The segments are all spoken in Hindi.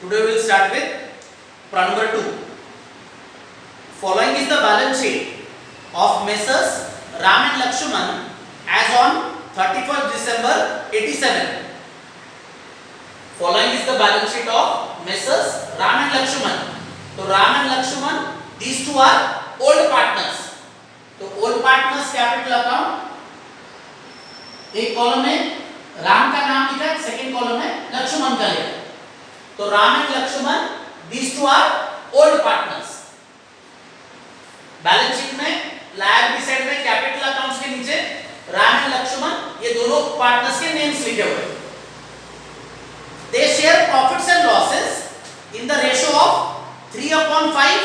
Today we will start with problem number 2. Following is the balance sheet of Messrs. Ram and Lakshman as on 31st December 87. Following is the balance sheet of Messrs. Ram and Lakshman. तो Ram and Lakshman, these two are old partners. तो old partners कैपिटल अकाउंट, एक कॉलम में राम का नाम लिखा है, सेकंड कॉलम में लक्ष्मण का लिखा है. तो Ram and Lakshman, these two are old partners. Balance sheet में लायबिलिटी साइड में कैपिटल अकाउंट्स के नीचे राम एंड लक्ष्मण, ये दोनों पार्टनर्स के नेम्स लिखे हुए हैं. They share profits and losses in the ratio of 3/5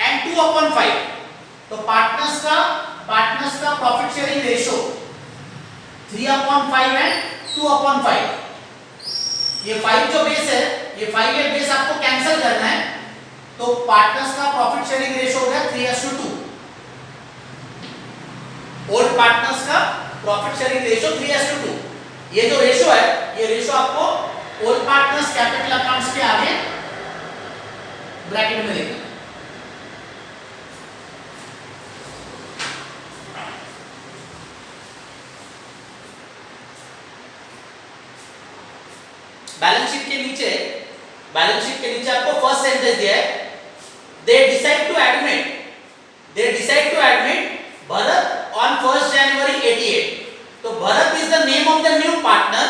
and 2/5. तो पार्टनर्स का प्रॉफिट शेयरिंग रेशियो 3/5 एंड 2/5. ये 5 जो बेस है, ये 5 ये बेस आपको कैंसिल करना है. तो पार्टनर्स का प्रॉफिट शेयरिंग रेशियो हो गया 3:2. ओल्ड पार्टनर्स का प्रॉफिट शेयरिंग रेशियो 3:2. ये जो रेशियो है, ये रेशियो आपको ओल्ड पार्टनर्स कैपिटल अकाउंट्स के आगे ब्रैकेट में लिखना है. बैलेंस शीट के नीचे आपको फर्स्ट सेंटेंस दिया है. They decide to admit Bharat on 1st January 88. तो Bharat is the name of the new partner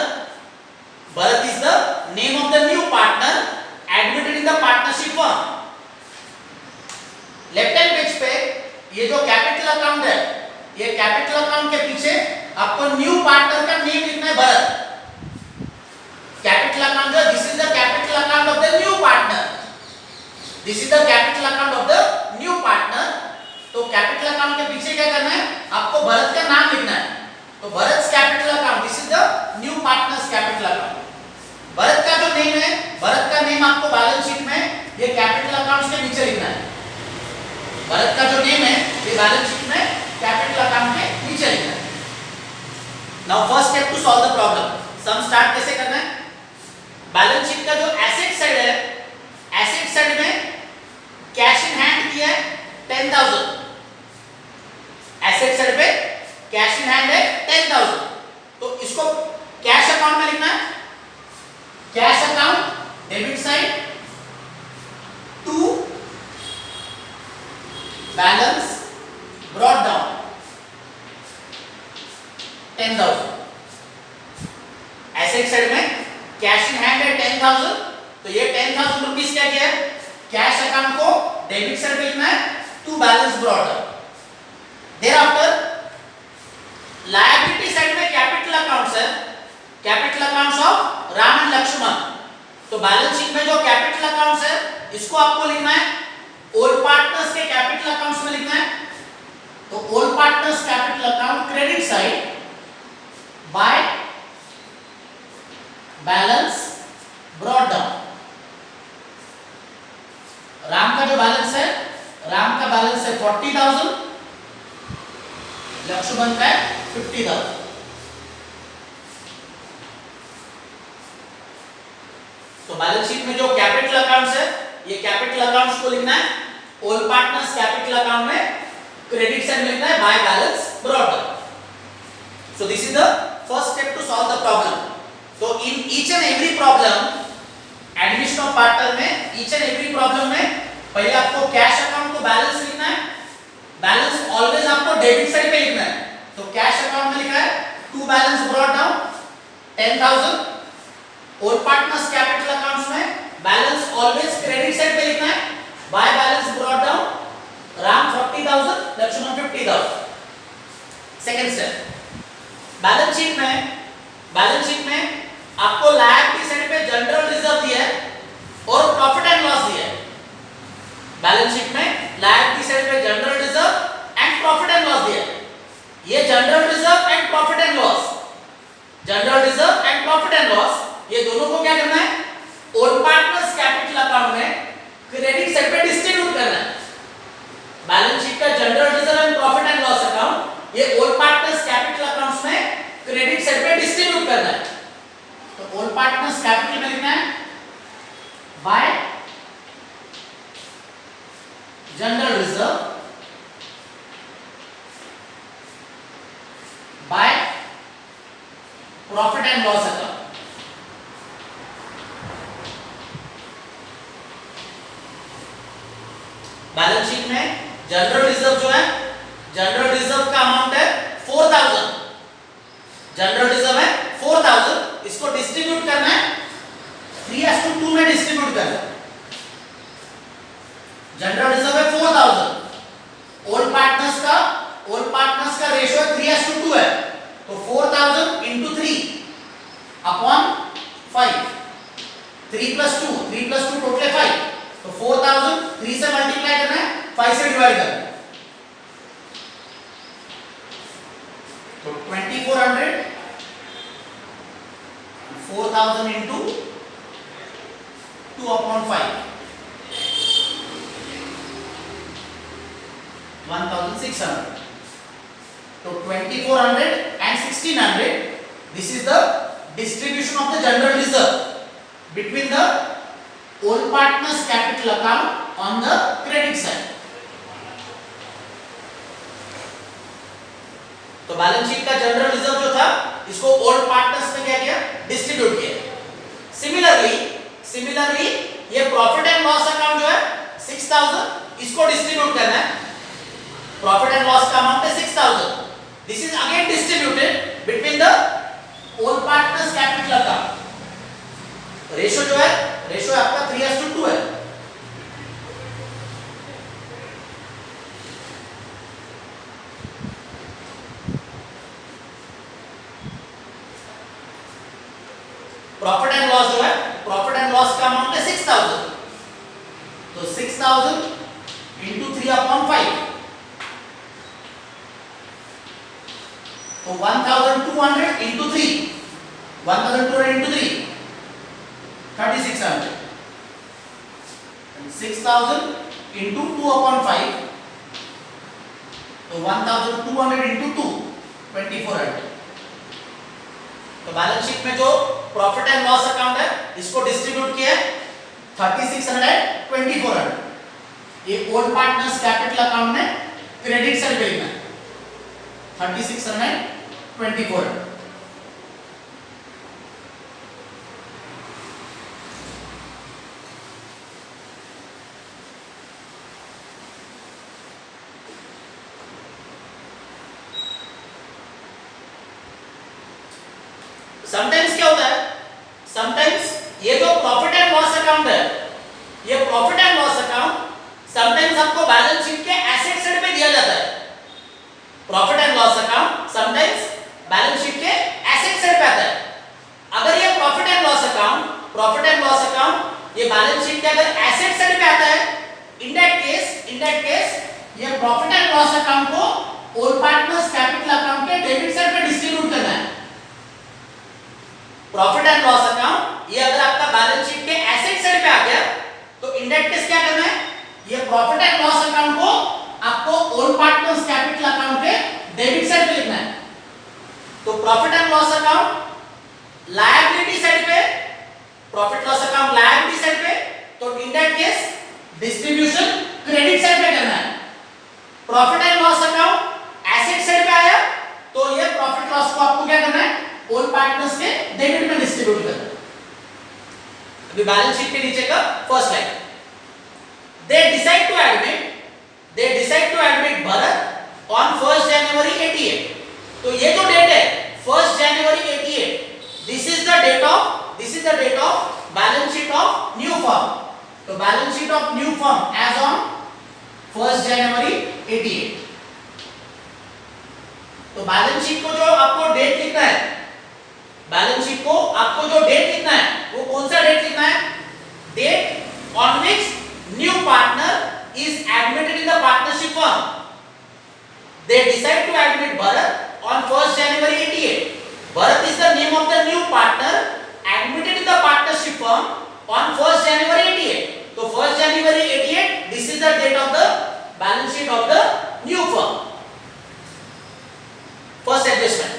admitted in the partnership firm. Left hand page पे ये जो कैपिटल अकाउंट है, ये कैपिटल अकाउंट के पीछे आपको न्यू पार्टनर का नेम लिखना है भरत. कैपिटल अकाउंट जो, this is the capital account of the new partner. तो कैपिटल अकाउंट के पीछे क्या करना है, आपको भरत का नाम लिखना है. तो Bharat capital account, this is the new partners capital account. Bharat का जो नेम है, भरत का नेम आपको बैलेंस शीट में ये कैपिटल अकाउंट्स के नीचे लिखना है. भरत का जो नेम है, ये बैलेंस शीट में कैपिटल अकाउंट के नीचे लिखना है. Now first step to solve the problem. Sum start कैसे करना है. बैलेंस शीट का जो एसेट साइड है, एसेट साइड में कैश इन हैंड दिया है 10,000. एसेट साइड पे कैश इन हैंड है 10,000. तो इसको कैश अकाउंट में लिखना है. Cash account debit side to balance brought down 10,000. Asset side में कैश इन हैंड है 10,000. तो ये 10,000 रुपीस क्या किया है, कैश अकाउंट को डेबिट साइड पे लिखना है to balance brought down. Thereafter liability side में कैपिटल अकाउंट्स है, capital accounts of Ram and Lakshman. तो बैलेंस शीट में जो कैपिटल अकाउंट्स है, इसको आपको लिखना है ओल्ड पार्टनर्स के कैपिटल अकाउंट्स में लिखना है. तो old partners capital account credit side bye balance brought down. Ram का जो बैलेंस है, राम का बैलेंस है 40,000, लक्ष्मण का है 50,000. तो बैलेंस शीट में जो कैपिटल अकाउंट्स है, ये कैपिटल अकाउंट्स को लिखना है ओल्ड पार्टनर्स कैपिटल अकाउंट में क्रेडिट साइड में लिखना है by balance brought down. So this is the first step to solve the problem. तो in each and every problem, admission of partner में ईच एंड एवरी प्रॉब्लम में पहले आपको कैश अकाउंट को बैलेंस लिखना है. बैलेंस ऑलवेज आपको डेबिट साइड पे लिखना है. तो कैश अकाउंट में लिखा है to balance brought down 10,000. Old partners capital accounts में बैलेंस ऑलवेज क्रेडिट साइड पे लिखना है by balance brought down. Ram 40,000, Lakshman 50,000. Second step, balance sheet में आपको लायबिलिटी साइड पे जनरल रिजर्व दिया है और प्रॉफिट एंड लॉस दिया है. बैलेंस शीट में लायबिलिटी साइड पे general reserve and profit and loss दिया है. ये general reserve and profit and loss, ये दोनों को क्या करना है, ओल्ड पार्टनर्स कैपिटल अकाउंट में क्रेडिट साइड पे डिस्ट्रीब्यूट करना है. बैलेंस शीट का general reserve and profit and loss account ये ओल्ड पार्टनर्स कैपिटल अकाउंट्स में क्रेडिट साइड पे डिस्ट्रीब्यूट करना है. तो ओल्ड पार्टनर्स कैपिटल में लिखना है by general reserve by profit and loss account. Balance sheet में जनरल रिजर्व जो है, जनरल रिजर्व का अमाउंट है 4000, जनरल रिजर्व है 4000, इसको डिस्ट्रीब्यूट करना है 3:2 में डिस्ट्रीब्यूट करना है। जनरल रिजर्व है 4000, ओल्ड पार्टनर्स का रेशियो 3:2 है, तो 4000 into 3 upon 5, 3 plus 2 टोटल 5, तो 4000 3 से मल्टीप्लाई करना है, 5 से डिवाइड करना है, तो 2400, 4000 into 2 upon 5, 1600, तो 2400 and 1600, this is the distribution of the general reserve between the old partners capital account on the credit side. तो बैलेंस शीट का जनरल रिजर्व जो था, इसको ओल्ड पार्टनर्स में क्या किया, डिस्ट्रीब्यूट किया। सिमिलरली ये प्रॉफिट एंड लॉस अकाउंट जो है 6000, इसको डिस्ट्रीब्यूट करना है। प्रॉफिट एंड लॉस का अमाउंट है 6000, this is again distributed between the old partners capital account. Ratio जो है, रेशियो आपका 3:2 है। प्रॉफिट एंड लॉस जो है, प्रॉफिट एंड लॉस का अमाउंट है 6000, तो 6000 into 3/5, तो 1200 into 3, 3600, and 6000 into 2/5, तो 1200 into 2, 2400। तो बैलेंस शीट में जो प्रॉफिट एंड लॉस अकाउंट है, इसको डिस्ट्रीब्यूट किया 3600 2400। ये ओल्ड पार्टनर्स कैपिटल अकाउंट में क्रेडिट साइड पे लिखना है 3600 2400। समटाइम्स क्या होता है, समटाइम्स ये जो प्रॉफिट एंड लॉस अकाउंट है, ये profit and loss account sometimes आपको बैलेंस शीट के एसेट साइड पे दिया जाता है। Profit and loss account sometimes balance sheet के एसेट साइड पे आता है। अगर ये प्रॉफिट एंड लॉस अकाउंट ये बैलेंस शीट के अगर एसेट साइड पे आता है, इन दैट केस ये प्रॉफिट एंड लॉस अकाउंट को ओल्ड पार्टनर्स कैपिटल अकाउंट के डेबिट साइड पे डिस्ट्रीब्यूट करना है। प्रॉफिट एंड लॉस अकाउंट ये अगर आपका बैलेंस शीट के एसेट साइड पे आ गया, तो इन दैट केस क्या करना है, ये प्रॉफिट एंड लॉस अकाउंट को आपको ओल्ड पार्टनर्स कैपिटल अकाउंट के डेबिट साइड पे लिखना है। तो profit and loss account liability side पे, profit loss account liability side पे, तो in that case distribution credit side पे करना है। Profit and loss account asset side पे आया, तो ये प्रॉफिट लॉस को आपको क्या करना है, ओल्ड पार्टनर्स के डेबिट में डिस्ट्रीब्यूट करना है। अभी बैलेंस शीट के नीचे का first line, they decide to admit Bharat on 1st January 88। तो ये जो डेट है 1st January 88, this is the date of balance sheet of new firm। तो balance sheet of new firm as on 1st January 88। तो बैलेंस शीट को जो आपको डेट लिखना है, बैलेंस शीट को आपको जो डेट लिखना है, वो कौन सा डेट लिखना है, date on which new partner is admitted in the partnership firm। They decide to admit Bharat on 1st January 88। Bharat is the name of the new partner admitted in the partnership firm on 1st January 88। तो 1st January 88, this is the date of the balance sheet of the new firm। First adjustment,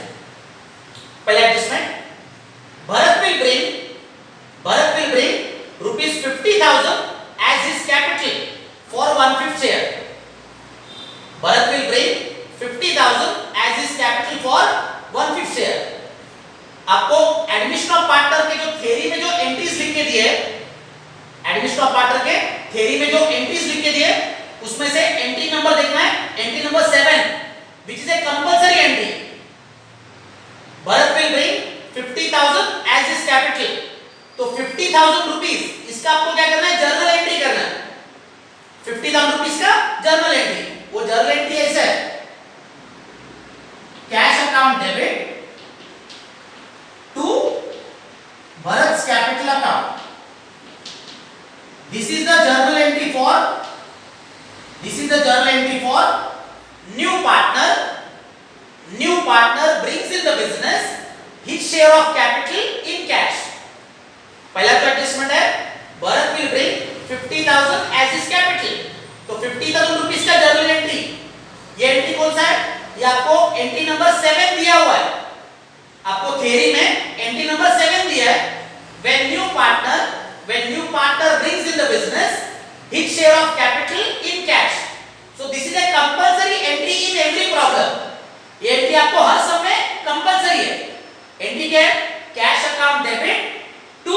पहला adjustment, Bharat will bring rupees 50,000 theory में जो एंट्रीज लिख के दिए उसमें से एंट्री नंबर देखना है, entry number 7 which is a compulsory entry. Bharat will bring 50,000 as his capital. तो 50,000 रुपीस इसका आपको क्या करना है, जर्नल एंट्री करना है। 50,000 रुपीस का जर्नल एंट्री, वो जर्नल एंट्री ऐसे है, cash account debit to भरत's capital account. This is the journal entry for new partner. New partner brings in the business his share of capital in cash. पहला तो एडजस्टमेंट है, Bharat will bring 50,000 as his capital। तो 50,000 रुपीस का जर्नल एंट्री, ये एंट्री कौन सा है, ये आपको एंट्री नंबर 7 दिया हुआ है। आपको थ्योरी में एंट्री नंबर 7 दिया है, when new partner brings in the business his share of capital in cash। So this is a compulsory entry in every problem। ये एंट्री आपको हर समय कंपलसरी है। एंट्री क्या है, cash account debit to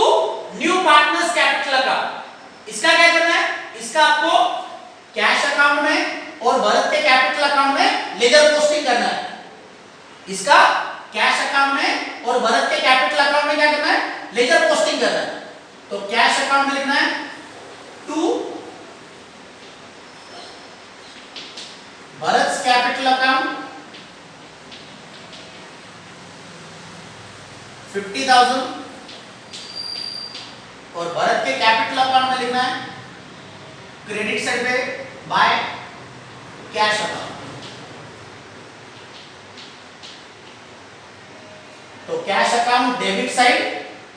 new partners capital account. इसका क्या करना है, इसका आपको कैश अकाउंट में और भरत के कैपिटल अकाउंट में लेजर पोस्टिंग करना है। इसका कैश अकाउंट में और भरत के कैपिटल अकाउंट में क्या करना है, लेजर पोस्टिंग करना है। तो कैश अकाउंट में लिखना है टू भरत कैपिटल अकाउंट 50,000 और भरत के कैपिटल अकाउंट में लिखना है क्रेडिट साइड पे बाय कैश अकाउंट। तो cash account debit side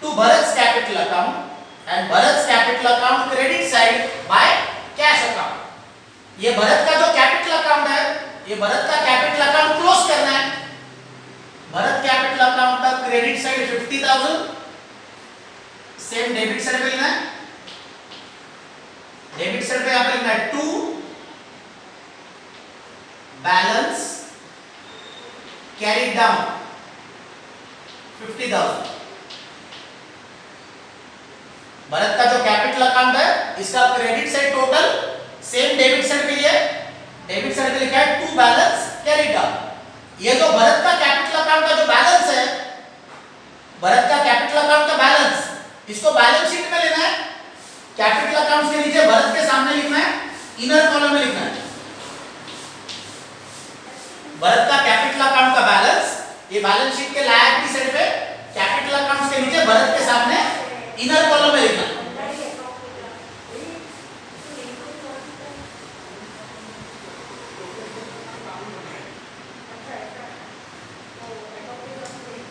to भरत's capital account and Bharat's capital account credit side by cash account. ये भरत का जो कैपिटल अकाउंट है, ये भरत का कैपिटल अकाउंट क्लोज करना है। भरत कैपिटल अकाउंट का credit side 50,000, same debit side पे लिखना है, डेबिट साइड पे यहां पे लिखना है to balance carry down 50,000। Bharat का जो कैपिटल अकाउंट है, इसका credit side total same debit side पे है, डेबिट साइड पे लिखा है टू बैलेंस कैरी डाउन। ये जो भरत का कैपिटल अकाउंट का जो बैलेंस है, भरत का कैपिटल अकाउंट का बैलेंस, इसको बैलेंस शीट में लेना है। कैपिटल अकाउंट के नीचे भरत के सामने लिखना है, इनर कॉलम में लिखना है भरत का कैपिटल अकाउंट का बैलेंस। ये बैलेंस शीट के लायक साइड पे कैपिटल अकाउंट्स के नीचे भरत के सामने इनर कॉलम में लिखना है।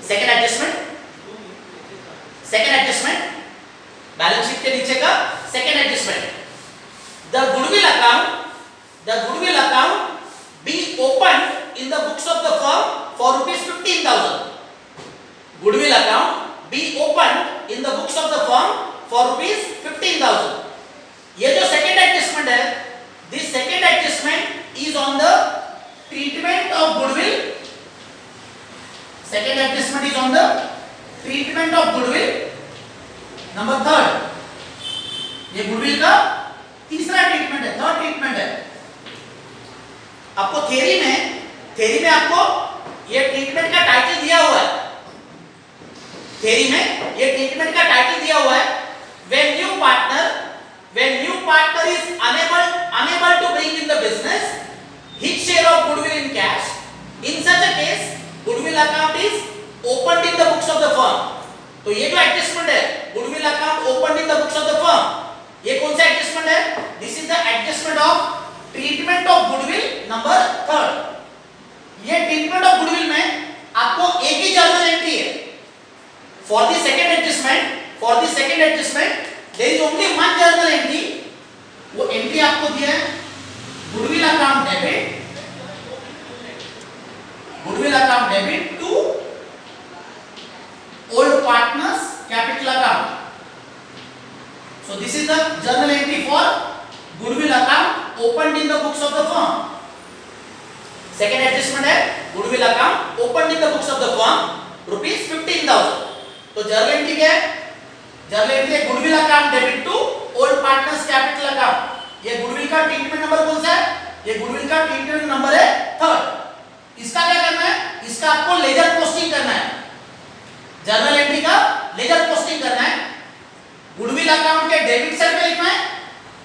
सेकंड एडजस्टमेंट बैलेंस शीट के नीचे का second adjustment, the goodwill account be open in the books of the firm for ₹15,000। Goodwill account be open in the books of the firm for ₹15,000। ये जो सेकंड एडजस्टमेंट है, this second adjustment is on the treatment of goodwill. Second adjustment is on the treatment of goodwill. Number third, ये गुडविल का तीसरा ट्रीटमेंट है, थर्ड ट्रीटमेंट है। आपको थ्योरी में आपको ये ट्रीटमेंट का टाइटल दिया हुआ है। थ्योरी में ये ट्रीटमेंट का टाइटल दिया हुआ है, when new partner is unable to bring in the business his share of goodwill in cash, in such a case goodwill account is opened in the books of the firm। तो ये जो एडजस्टमेंट है, goodwill account open in the books of the firm, ये कौन सा एडजस्टमेंट है, this is the adjustment of treatment of goodwill number third. ये ट्रीटमेंट ऑफ गुडविल में आपको एक ही जर्नल एंट्री है। For the second adjustment there is only one journal entry. वो एंट्री आपको दिया है goodwill account debit to old partners capital account। So this is the journal entry for goodwill account opened in the books of the firm। second adjustment है goodwill account opened in the books of the firm ₹15,000। तो journal entry क्या है, journal entry है goodwill account debit to old partners capital account। ये गुडविल का ट्रीटमेंट नंबर कौन सा है? ये गुडविल का ट्रीटमेंट नंबर है 3rd। इसका क्या करना है? इसका आपको लेजर पोस्टिंग करना है, जर्नल एंट्री का लेजर पोस्टिंग करना है। गुडविल अकाउंट के डेबिट साइड पे लिखना है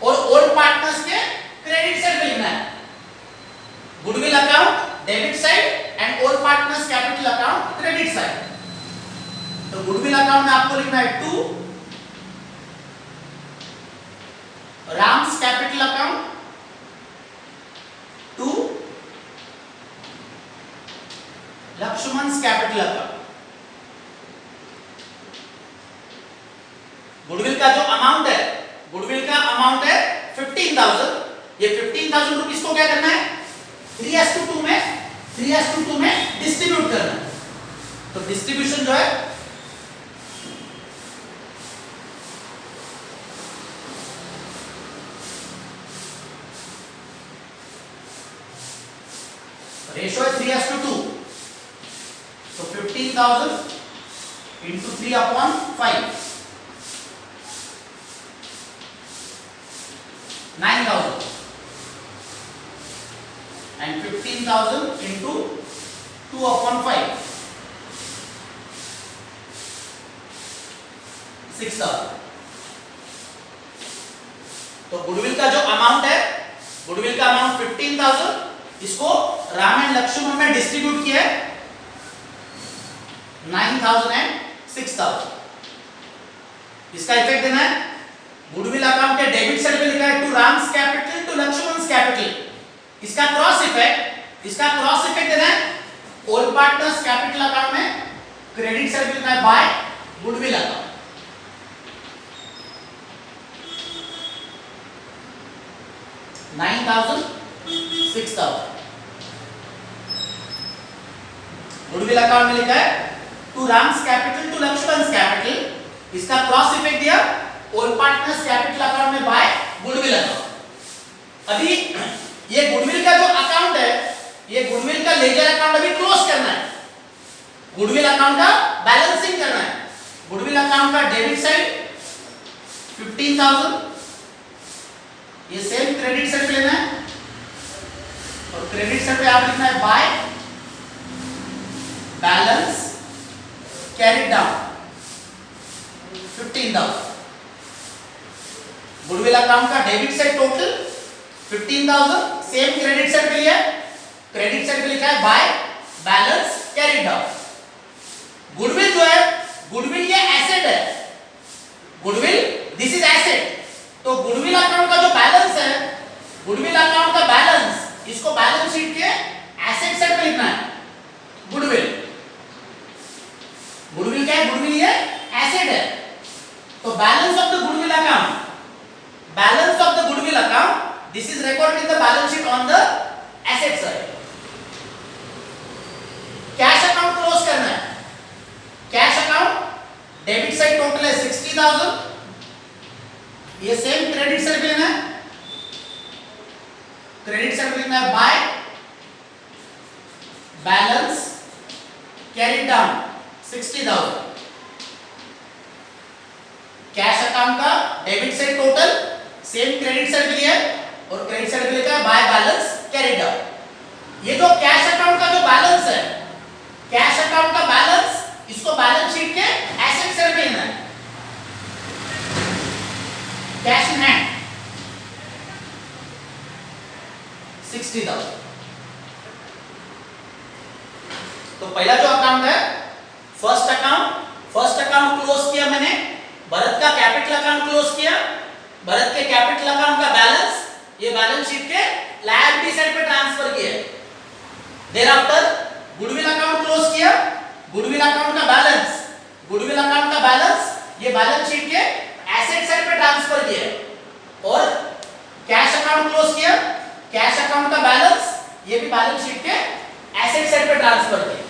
और ओल्ड पार्टनर्स के क्रेडिट साइड पे लिखना है। Goodwill account debit side and old partners capital account credit side. तो गुडविल अकाउंट में आपको लिखना है 2 Ram's capital account, 2 Lakshman's capital account. Goodwill का जो अमाउंट है, गुडविल का अमाउंट है 15,000। ये 15,000 रुपीस को क्या करना है? 3:2 में डिस्ट्रीब्यूट करना है। तो डिस्ट्रीब्यूशन जो है रेशो है 3:2, तो 15,000 into 3/5 9,000 and 15,000 into 2/5 6,000। तो गुडविल का जो अमाउंट है, गुडविल का अमाउंट 15,000, इसको राम एंड लक्ष्मण में डिस्ट्रीब्यूट किया 9,000 एंड 6,000। इसका इफेक्ट देना है। गुडविल अकाउंट के डेबिट साइड पे लिखा है to Ram's capital to Lakshman's capital. इसका क्रॉस इफेक्ट देना है। ओल्ड पार्टनर्स कैपिटल अकाउंट में क्रेडिट साइड पे लिखना है by goodwill account. $9,000 goodwill account में लिखा है to Ram's capital to Lakshman's capital. इसका क्रॉस इफेक्ट दिया ओल्ड पार्टनर्स कैपिटल अकाउंट में बाय गुडविल अकाउंट। अभी ये गुडविल का जो अकाउंट है, ये गुडविल का लेजर अकाउंट अभी क्लोज करना है। गुडविल अकाउंट का बैलेंसिंग करना है। गुडविल अकाउंट का डेबिट साइड 15,000, ये सेम क्रेडिट साइड पे लेना है और क्रेडिट साइड पे आप लिखना है by balance carried down 15,000। Goodwill account का debit side total 15,000, same credit side पे लिया, क्रेडिट साइड पे लिखा है by balance carried down. Goodwill जो है, गुडविल ये एसेट है। Goodwill this is asset. तो गुडविल अकाउंट का जो बैलेंस है, गुडविल अकाउंट का बैलेंस, इसको बैलेंस शीट के एसेट साइड पे लिखना है। गुडविल, गुडविल क्या है? गुडविल ये एसेट है। तो balance of the goodwill account, balance of the goodwill account, this is recorded in the balance sheet on the asset side. Cash account close करना है। Cash account debit side total है 60,000, ये सेम क्रेडिट साइड पे लेना है। क्रेडिट साइड पे लिखना है by balance carried down 60,000। Cash account का debit side total same credit side पे लिया है और क्रेडिट साइड पे लिखा है बाय बैलेंस कैरिड डाउन। ये जो कैश अकाउंट का जो बैलेंस है, कैश अकाउंट का बैलेंस, इसको बैलेंस शीट के एसेट साइड पे लेना है। Cash in hand 60,000। तो पहला जो अकाउंट है फर्स्ट अकाउंट क्लोज किया मैंने। भरत का कैपिटल अकाउंट क्लोज किया। भरत के कैपिटल अकाउंट का बैलेंस ये बैलेंस शीट के लायबिलिटी साइड पे ट्रांसफर किया। Thereafter goodwill account close किया। गुडविल अकाउंट का बैलेंस, गुडविल अकाउंट का बैलेंस ये बैलेंस शीट के एसेट साइड पे ट्रांसफर किया और कैश अकाउंट क्लोज किया। कैश अकाउंट का बैलेंस ये भी बैलेंस शीट के एसेट साइड पे ट्रांसफर किया।